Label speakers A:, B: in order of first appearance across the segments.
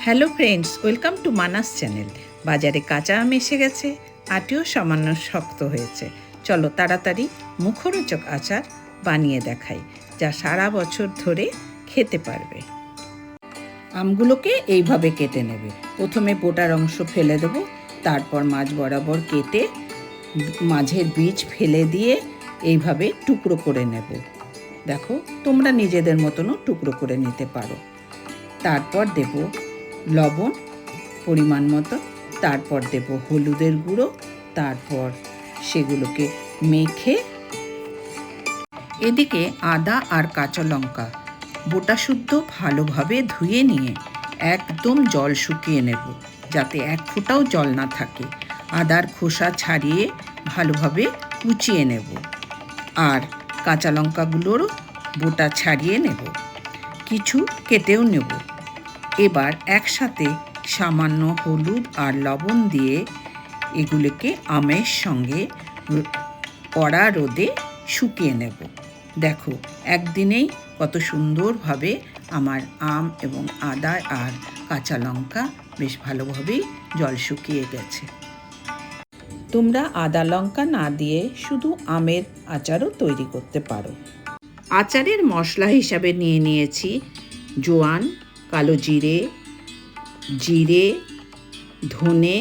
A: Hello friends, welcome to Manas channel. বাজারে কাঁচা আম এসে গেছে, আটিও সামান্য শক্ত হয়েছে। চলো তাড়াতাড়ি মুখরোচক আচার বানিয়ে দেখাই, যা সারা বছর ধরে খেতে পারবে। আমগুলোকে এইভাবে কেটে নেবে। প্রথমে বোটার অংশ ফেলে দেবো, তারপর মাঝ বরাবর কেটে মাঝের বীজ ফেলে দিয়ে এইভাবে টুকরো করে নেব। দেখো, তোমরা নিজেদের মতনও টুকরো করে নিতে পারো। তারপর দেব লবণ পরিমাণ মতো, তারপর দেব হলুদের গুঁড়ো, তারপর সেগুলোকে মেখে এদিকে আদা আর কাঁচা লঙ্কা বোটা শুদ্ধ ভালোভাবে ধুয়ে নিয়ে একদম জল শুকিয়ে নেব, যাতে এক ফোঁটাও জল না থাকে। আদার খোসা ছাড়িয়ে ভালোভাবে কুচিয়ে নেব, আর কাঁচা লঙ্কাগুলোরও বোটা ছাড়িয়ে নেব, কিছু কেটেও নেব। এবার একসাথে সামান্য হলুদ আর লবণ দিয়ে এগুলোকে আমের সঙ্গে কড়া রোদে শুকিয়ে নেব। দেখো, একদিনেই কত সুন্দরভাবে আমার আম এবং আদা আর কাঁচা লঙ্কা বেশ ভালোভাবেই জল শুকিয়ে গেছে। তোমরা আদা লঙ্কা না দিয়ে শুধু আমের আচারও তৈরি করতে পারো। আচারের মশলা হিসাবে নিয়ে নিয়েছি জোয়ান, কালো জিরে, জিরে, ধনে,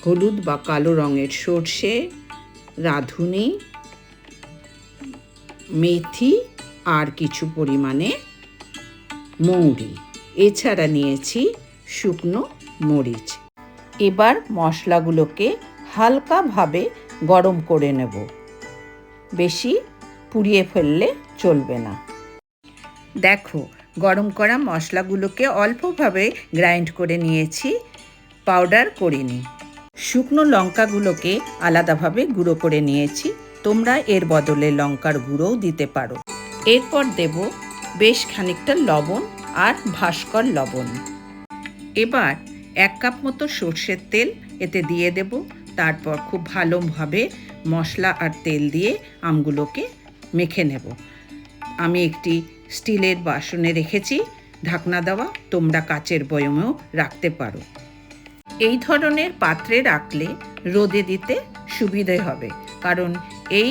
A: হলুদ বা কালো রঙের সর্ষে, রাঁধুনি, মেথি আর কিছু পরিমাণে মৌরি। এছাড়া নিয়েছি শুকনো মরিচ। এবার মশলাগুলোকে হালকাভাবে গরম করে নেব, বেশি পুড়িয়ে ফেললে চলবে না। দেখো, গরম করা মশলাগুলোকে অল্পভাবে গ্রাইন্ড করে নিয়েছি, পাউডার করিনি। শুকনো লঙ্কাগুলোকে আলাদাভাবে গুঁড়ো করে নিয়েছি, তোমরা এর বদলে লঙ্কার গুঁড়োও দিতে পারো। এরপর দেব বেশ খানিকটা লবণ আর ভাস্কর লবণ। এবার 1 কাপ মতো সর্ষের তেল এতে দিয়ে দেব। তারপর খুব ভালোভাবে মশলা আর তেল দিয়ে আমগুলোকে মেখে নেব। আমি একটি স্টিলের বাসনে রেখেছি ঢাকনা দেওয়া, তোমরা কাচের বয়মেও রাখতে পারো। এই ধরনের পাত্রে রাখলে রোদে দিতে সুবিধে হবে, কারণ এই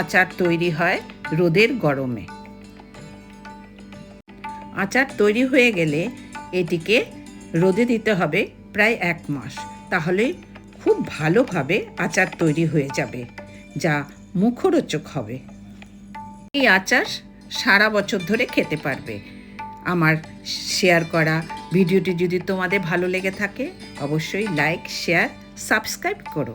A: আচার তৈরি হয় রোদের গরমে। আচার তৈরি হয়ে গেলে এটিকে রোদে দিতে হবে প্রায় 1 মাস, তাহলে খুব ভালোভাবে আচার তৈরি হয়ে যাবে, যা মুখরোচক হবে। এই আচার সারা বছর ধরে খেতে পারবে। আমার শেয়ার করা ভিডিওটি যদি তোমাদের ভালো লেগে থাকে, অবশ্যই লাইক, শেয়ার, সাবস্ক্রাইব করো।